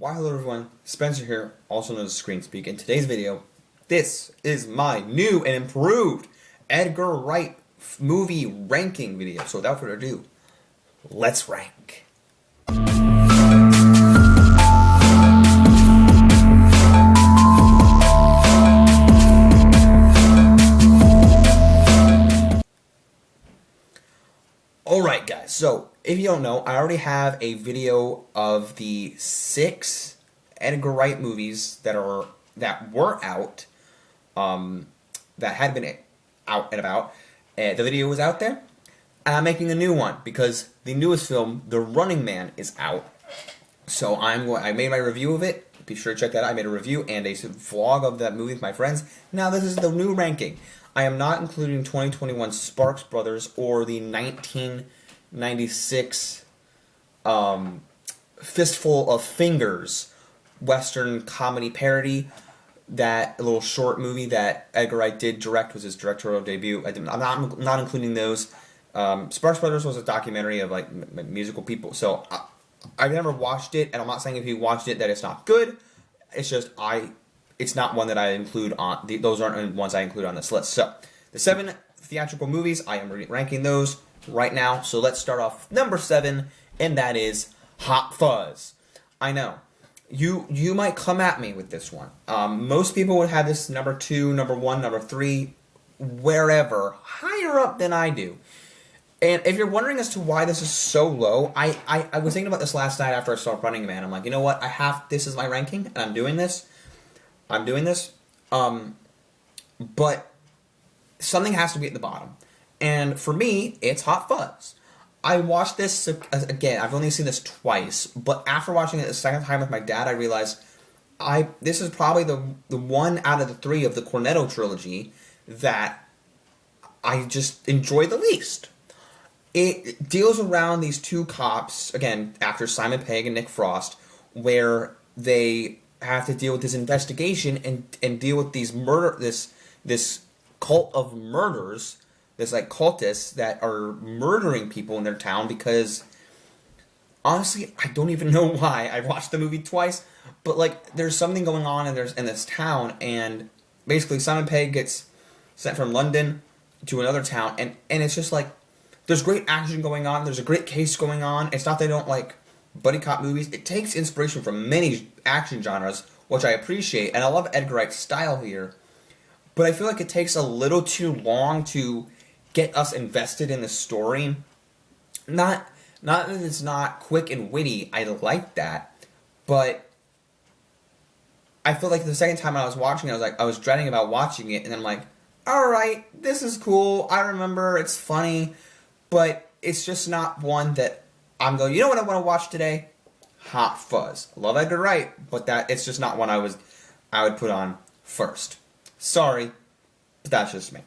Why hello everyone, Spencer here, also known as Screen Speak. In today's video, this is my new and improved Edgar Wright movie ranking video. So without further ado, let's rank. Alright guys, so if you don't know, I already have a video of the 6 Edgar Wright movies that were out, that had been out and about. The video was out there, and I'm making a new one because the newest film, The Running Man, is out. So I made my review of it. Be sure to check that out. I made a review and a vlog of that movie with my friends. Now this is the new ranking. I am not including 2021 Sparks Brothers or the 1996 Fistful of Fingers Western comedy parody. That little short movie that Edgar Wright did direct was his directorial debut. I'm not including those. Sparks Brothers was a documentary of like musical people. So I've never watched it, and I'm not saying if you watched it that it's not good. It's just it's not one that I include on those aren't ones I include on this list. So the 7 theatrical movies, I am ranking those right now. So let's start off with number 7, and that is Hot Fuzz. I know you might come at me with this one. Most people would have this number 2, number 1, number 3, wherever higher up than I do. And if you're wondering as to why this is so low, I was thinking about this last night after I saw Running Man. I'm like, you know what? This is my ranking, and I'm doing this. But something has to be at the bottom. And for me, it's Hot Fuzz. I watched this, again, I've only seen this twice, but after watching it the second time with my dad, I realized this is probably the one out of the 3 of the Cornetto Trilogy that I just enjoy the least. It deals around these 2 cops, again, actors Simon Pegg and Nick Frost, where they have to deal with this investigation and deal with these this cult of murders, this like cultists that are murdering people in their town because honestly, I don't even know why. I watched the movie twice, but like there's something going on in this town, and basically Simon Pegg gets sent from London to another town, and it's just like there's great action going on, there's a great case going on. It's not they don't like buddy cop movies. It takes inspiration from many action genres, which I appreciate, and I love Edgar Wright's style here. But I feel like it takes a little too long to get us invested in the story. Not that it's not quick and witty. I like that, but I feel like the second time I was watching it, I was dreading about watching it, and then I'm like, all right, this is cool. I remember it's funny, but it's just not one that I'm going, you know what I want to watch today? Hot Fuzz. I love Edgar Wright, but it's just not one I would put on first. Sorry, but that's just me.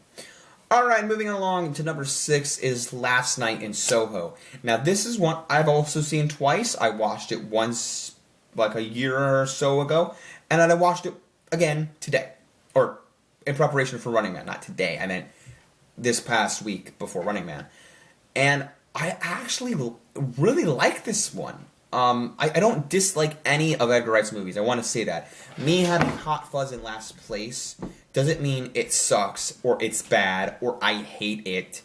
Alright, moving along to number 6 is Last Night in Soho. Now this is one I've also seen twice. I watched it once like a year or so ago, and then I watched it again today. Or in preparation for Running Man. Not today, I meant this past week before Running Man. And I actually really like this one. I don't dislike any of Edgar Wright's movies. I want to say that. Me having Hot Fuzz in last place doesn't mean it sucks, or it's bad, or I hate it.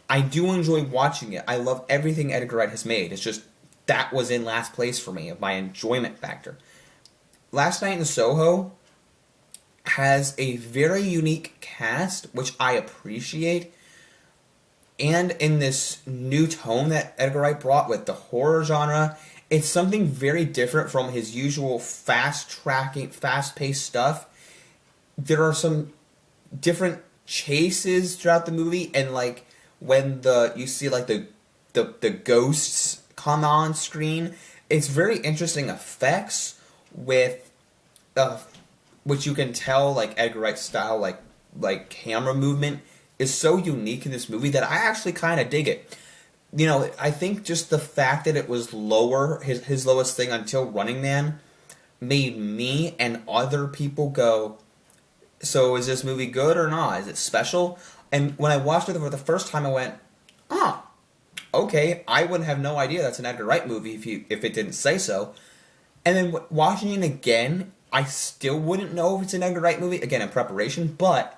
I do enjoy watching it. I love everything Edgar Wright has made. It's just that was in last place for me, of my enjoyment factor. Last Night in Soho has a very unique cast, which I appreciate. And in this new tone that Edgar Wright brought with the horror genre, it's something very different from his usual fast-paced stuff. There are some different chases throughout the movie, and like when you see like the ghosts come on screen, it's very interesting effects with which you can tell like Edgar Wright's style, like camera movement is so unique in this movie that I actually kind of dig it. You know, I think just the fact that it was lower, his lowest thing until Running Man, made me and other people go, so is this movie good or not? Is it special? And when I watched it for the first time, I went, okay, I would have no idea that's an Edgar Wright movie if it didn't say so. And then watching it again, I still wouldn't know if it's an Edgar Wright movie, again, in preparation, but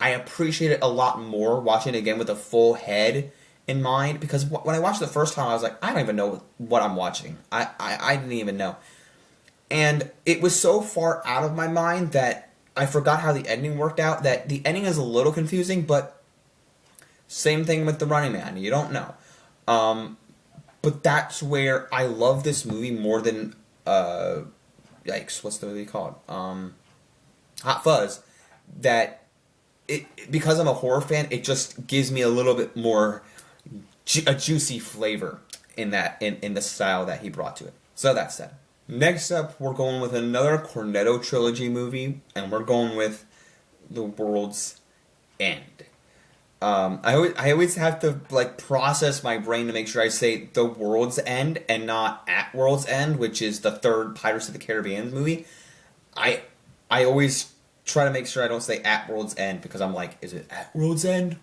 I appreciate it a lot more watching it again with a full head in mind, because when I watched it the first time, I was like, I don't even know what I'm watching. I didn't even know. And it was so far out of my mind that I forgot how the ending worked out, that the ending is a little confusing, but same thing with The Running Man. You don't know. But that's where I love this movie more than, yikes, what's the movie called? Hot Fuzz. That, because I'm a horror fan, it just gives me a little bit more, a juicy flavor in the style that he brought to it. So that's that. Next up, we're going with another Cornetto Trilogy movie, and we're going with The World's End. I always have to process my brain to make sure I say The World's End and not At World's End, which is the third Pirates of the Caribbean movie. I always try to make sure I don't say At World's End, because I'm like, is it At World's End?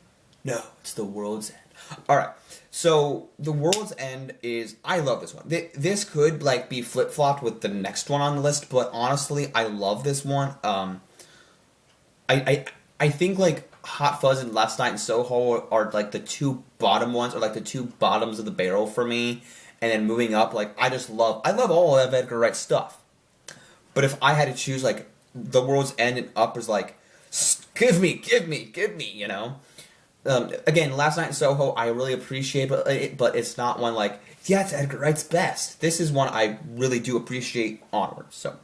No, it's The World's End. Alright, so The World's End is, I love this one. This could be flip-flopped with the next one on the list, but honestly, I love this one. I think Hot Fuzz and Last Night in Soho are the two bottom ones, or the two bottoms of the barrel for me. And then moving up, I love all of Edgar Wright's stuff. But if I had to choose, The World's End and up is give me, you know? Again, Last Night in Soho, I really appreciate it, but it's not one yeah, it's Edgar Wright's best. This is one I really do appreciate onwards. So,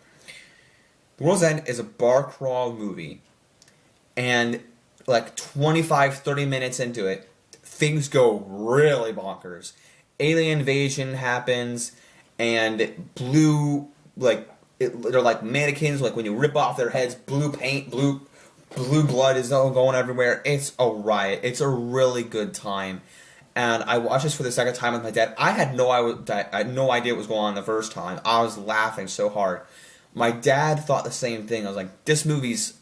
The World's End is a bar crawl movie, and 25-30 minutes into it, things go really bonkers. Alien invasion happens, and blue, they're like mannequins, when you rip off their heads, blue paint, blue blood is all going everywhere. It's a riot. It's a really good time. And I watched this for the second time with my dad. I had no idea what was going on the first time. I was laughing so hard. My dad thought the same thing. I was like, this movie's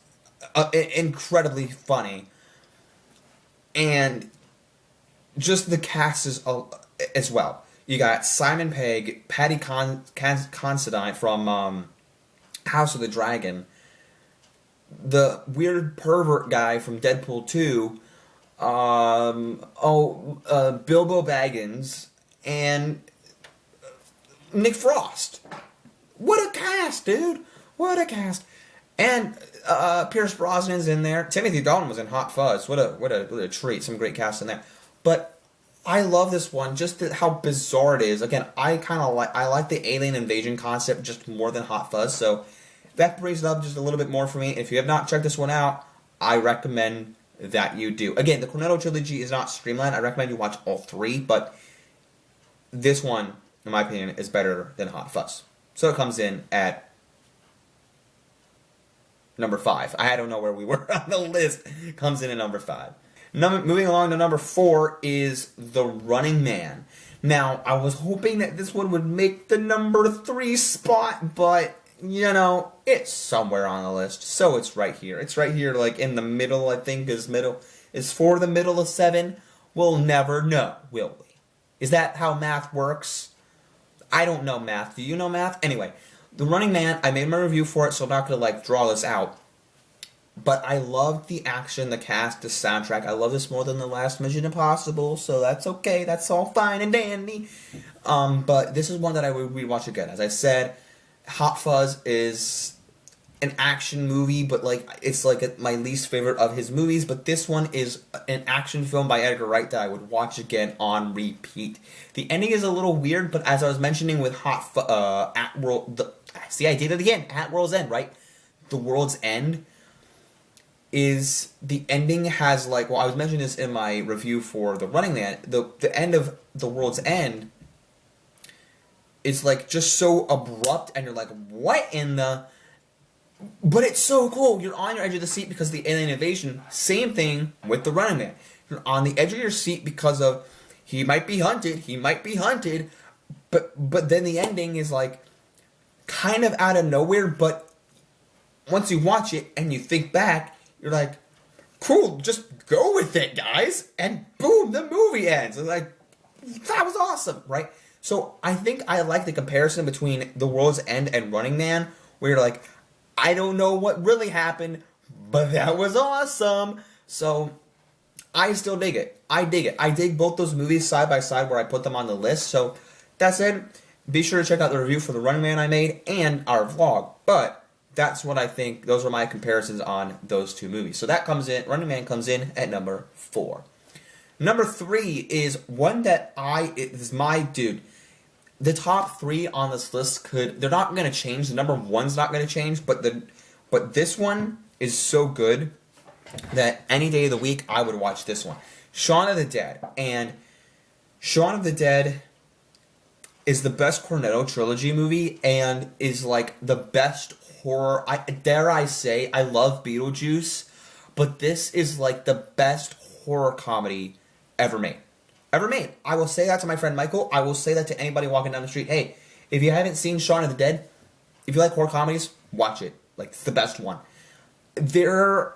incredibly funny. And just the cast is as well. You got Simon Pegg, Patty Considine from House of the Dragon, the weird pervert guy from Deadpool 2, Bilbo Baggins, and Nick Frost. What a cast, dude! What a cast! And Pierce Brosnan's in there. Timothy Dalton was in Hot Fuzz. What a treat! Some great cast in there. But I love this one, just how bizarre it is. Again, I like the alien invasion concept just more than Hot Fuzz, so that brings it up just a little bit more for me. If you have not checked this one out, I recommend that you do. Again, the Cornetto Trilogy is not streamlined. I recommend you watch all three, but this one, in my opinion, is better than Hot Fuzz. So it comes in at number 5. I don't know where we were on the list. Comes in at number 5. Moving along to number 4 is The Running Man. Now, I was hoping that this one would make the number 3 spot, but it's somewhere on the list, so it's right here. It's right here, in the middle, I think, is for the middle of 7. We'll never know, will we? Is that how math works? I don't know math. Do you know math? Anyway, The Running Man, I made my review for it, so I'm not going to, draw this out. But I love the action, the cast, the soundtrack. I love this more than the last Mission Impossible, so that's okay. That's all fine and dandy. But this is one that I would rewatch again. As I said, Hot Fuzz is an action movie, but it's my least favorite of his movies. But this one is an action film by Edgar Wright that I would watch again on repeat. The ending is a little weird, but as I was mentioning with I did it again. At World's End, right? The World's End is the ending has I was mentioning this in my review for The Running Man. The end of The World's End. It's just so abrupt, and you're like, what in the... But it's so cool. You're on your edge of the seat because of the alien invasion. Same thing with The Running Man. You're on the edge of your seat because of he might be hunted, but then the ending is kind of out of nowhere, but once you watch it and you think back, you're like, cool, just go with it, guys. And boom, the movie ends. And that was awesome, right? So I think I like the comparison between The World's End and Running Man, where you're like, I don't know what really happened, but that was awesome. So I still dig it. I dig it. I dig both those movies side by side where I put them on the list. So that said, be sure to check out the review for The Running Man I made and our vlog. But that's what I think. Those are my comparisons on those two movies. So that comes in, Running Man comes in at number 4. Number 3 is one that it is my dude. The top 3 on this list they're not going to change. The number 1's not going to change, but this one is so good that any day of the week I would watch this one. Shaun of the Dead. And Shaun of the Dead is the best Cornetto Trilogy movie and is like the best horror. Dare I say, I love Beetlejuice, but this is like the best horror comedy ever made. Ever made. I will say that to my friend Michael. I will say that to anybody walking down the street. Hey, if you haven't seen Shaun of the Dead, if you like horror comedies, watch it. Like, it's the best one. There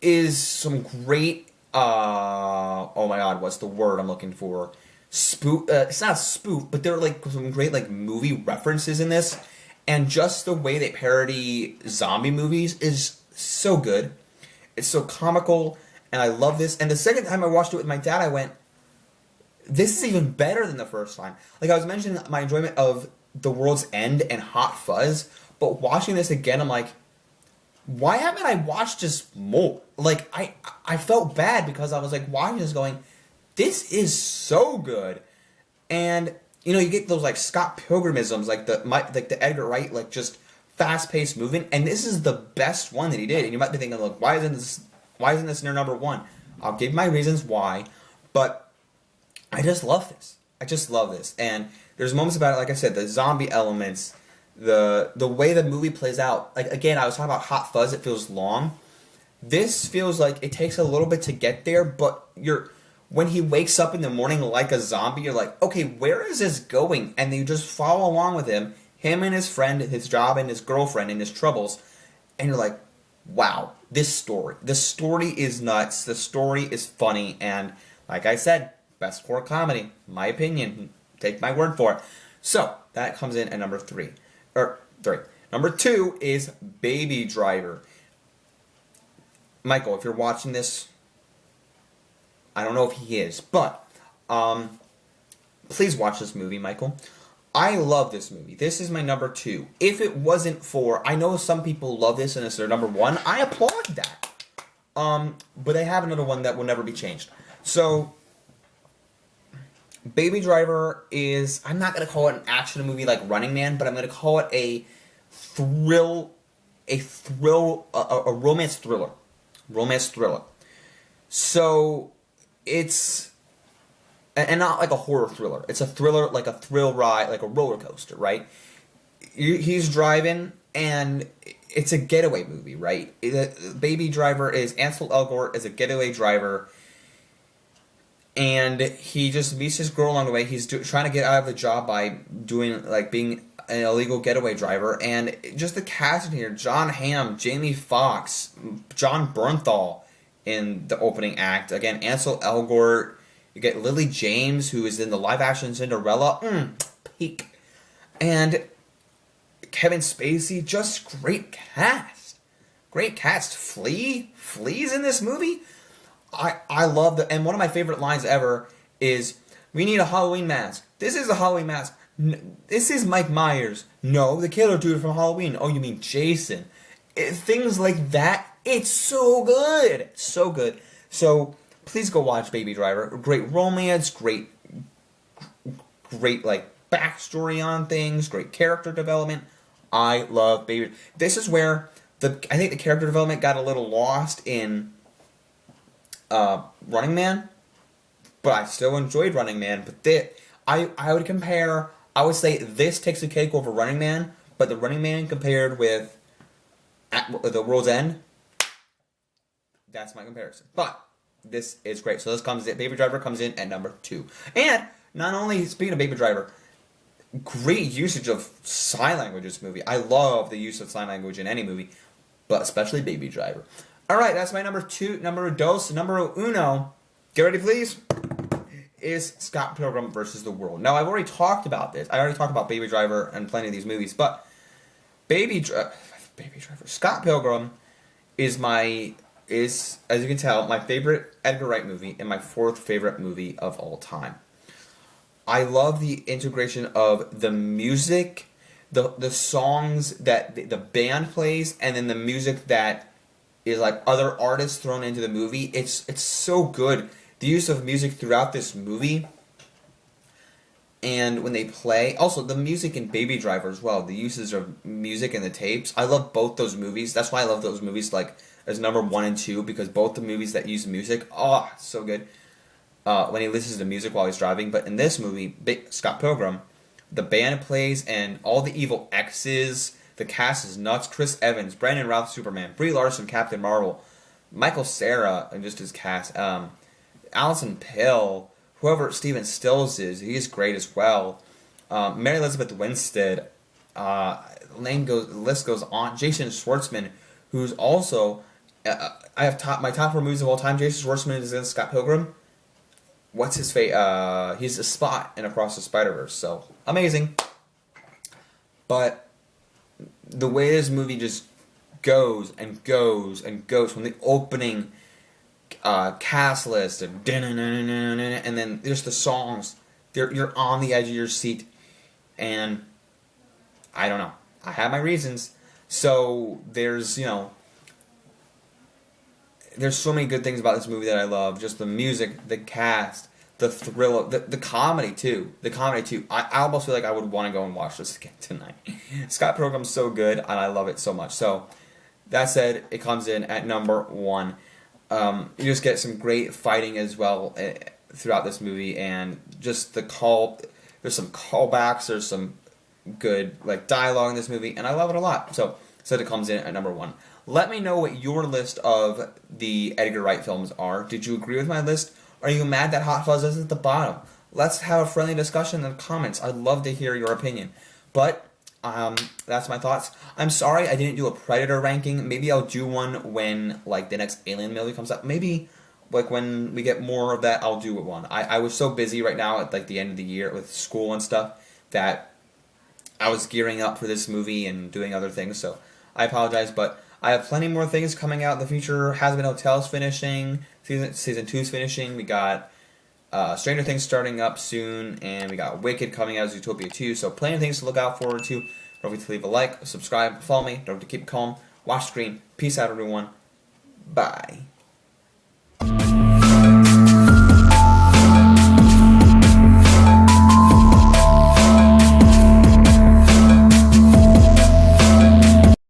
is some great, oh my god, what's the word I'm looking for? It's not a spoof, but there are like some great like movie references in this. And just the way they parody zombie movies is so good. It's so comical. And I love this. And the second time I watched it with my dad, I went, this is even better than the first time. Like, I was mentioning my enjoyment of The World's End and Hot Fuzz, but watching this again, I'm like, why haven't I watched this more? Like, I felt bad because I was like watching this going, this is so good. And, you know, you get those like Scott Pilgrimisms, like the Edgar Wright, like just fast-paced movement. And this is the best one that he did. And you might be thinking, look, why isn't this near number 1? I'll give my reasons why, but I just love this. I just love this. And there's moments about it, like I said, the zombie elements, the way the movie plays out. Like, again, I was talking about Hot Fuzz, it feels long. This feels like it takes a little bit to get there, but when he wakes up in the morning like a zombie, you're like, okay, where is this going? And then you just follow along with him and his friend, his job and his girlfriend and his troubles, and you're like, wow, this story is nuts, the story is funny, and like I said, best horror comedy, my opinion, take my word for it. So, that comes in at number 3. Number 2 is Baby Driver. Michael, if you're watching this, I don't know if he is, but please watch this movie, Michael. I love this movie. This is my number 2. If it wasn't for, I know some people love this and it's their number 1. I applaud that. But they have another one that will never be changed. So, Baby Driver is, I'm not going to call it an action movie like Running Man, but I'm going to call it a romance thriller. Romance thriller. So, it's, and not like a horror thriller. It's a thriller, like a thrill ride, like a roller coaster, right? He's driving, and it's a getaway movie, right? Baby Driver is, Ansel Elgort is a getaway driver, and he just meets his girl along the way. He's trying to get out of the job by being an illegal getaway driver, and just the cast in here, John Hamm, Jamie Foxx, John Bernthal in the opening act. Again, Ansel Elgort. You get Lily James, who is in the live-action Cinderella. Peak. And Kevin Spacey, just great cast. Great cast. Flea's in this movie. I love and one of my favorite lines ever is, we need a Halloween mask. This is a Halloween mask. This is Mike Myers. No, the killer dude from Halloween. Oh, you mean Jason. Things like that. It's so good. So good. So, please go watch Baby Driver. Great romance, great like backstory on things, great character development. I love Baby. This is where I think the character development got a little lost in Running Man, but I still enjoyed Running Man. But I would compare. I would say this takes a cake over Running Man, but the Running Man compared with The World's End, that's my comparison. But this is great. So Baby Driver comes in at number 2. And not only, speaking of Baby Driver, great usage of sign language in this movie. I love the use of sign language in any movie, but especially Baby Driver. Alright, that's my number 2, number dos, numero uno. Get ready, please. is Scott Pilgrim versus the World. Now, I've already talked about this. I already talked about Baby Driver and plenty of these movies, but Baby Driver, Scott Pilgrim is as you can tell, my favorite Edgar Wright movie and my fourth favorite movie of all time. I love the integration of the music, the songs that the band plays, and then the music that is like other artists thrown into the movie. It's so good. The use of music throughout this movie, and when they play, also the music in Baby Driver as well. The uses of music in the tapes. I love both those movies. That's why I love those movies like as number 1 and 2, because both the movies that use music, so good. When he listens to music while he's driving. But in this movie, Scott Pilgrim, the band plays and all the evil X's, the cast is nuts. Chris Evans, Brandon Routh, Superman, Brie Larson, Captain Marvel, Michael Cera, and just his cast, Alison Pill, whoever Steven Stills is, he's great as well. Mary Elizabeth Winstead, the list goes on. Jason Schwartzman, who's also, I have my top 4 movies of all time. Jason Schwartzman is in Scott Pilgrim. What's his fate? He's a Spot in Across the Spider-Verse, so amazing. But the way this movie just goes and goes and goes from the opening cast list and then there's the songs. You're on the edge of your seat, and I don't know. I have my reasons. So there's so many good things about this movie that I love. Just the music, the cast, the thrill, the comedy too. I almost feel like I would want to go and watch this again tonight. Scott Pilgrim's so good, and I love it so much. So that said, it comes in at number 1. You just get some great fighting as well throughout this movie, and just there's some callbacks, there's some good like dialogue in this movie, and I love it a lot. So it comes in at number 1. Let me know what your list of the Edgar Wright films are. Did you agree with my list? Are you mad that Hot Fuzz is at the bottom? Let's have a friendly discussion in the comments. I'd love to hear your opinion. But that's my thoughts. I'm sorry I didn't do a Predator ranking. Maybe I'll do one when like the next Alien movie comes up. Maybe like when we get more of that, I'll do one. I was so busy right now at like the end of the year with school and stuff that I was gearing up for this movie and doing other things. So I apologize, but I have plenty more things coming out in the future. Hazbin Hotel's finishing. Season 2's finishing. We got Stranger Things starting up soon. And we got Wicked coming out as Zootopia 2. So plenty of things to look out forward to. Don't forget to leave a like, subscribe, follow me. Don't forget to keep calm. Watch screen. Peace out, everyone. Bye.